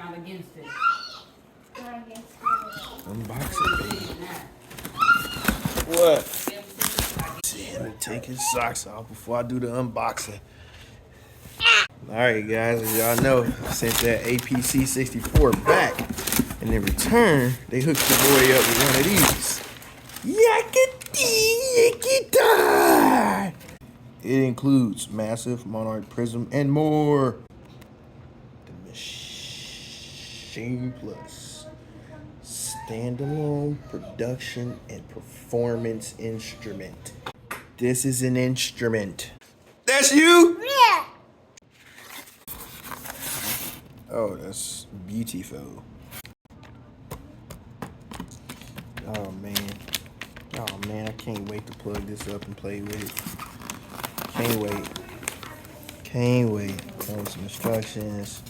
not against it. Unbox it, baby. What? See, let me take his socks off before I do the unboxing. Alright guys, as y'all know, I sent that APC 64 back. And in return, they hooked the boy up with one of these. Yakety! It includes massive monarch prism and more. The Machine Plus standalone production and performance instrument. This is an instrument. That's you? Yeah. Oh, that's beautiful. Oh man. Oh man, I can't wait to plug this up and play with it. Can't wait. Can't wait. Some instructions.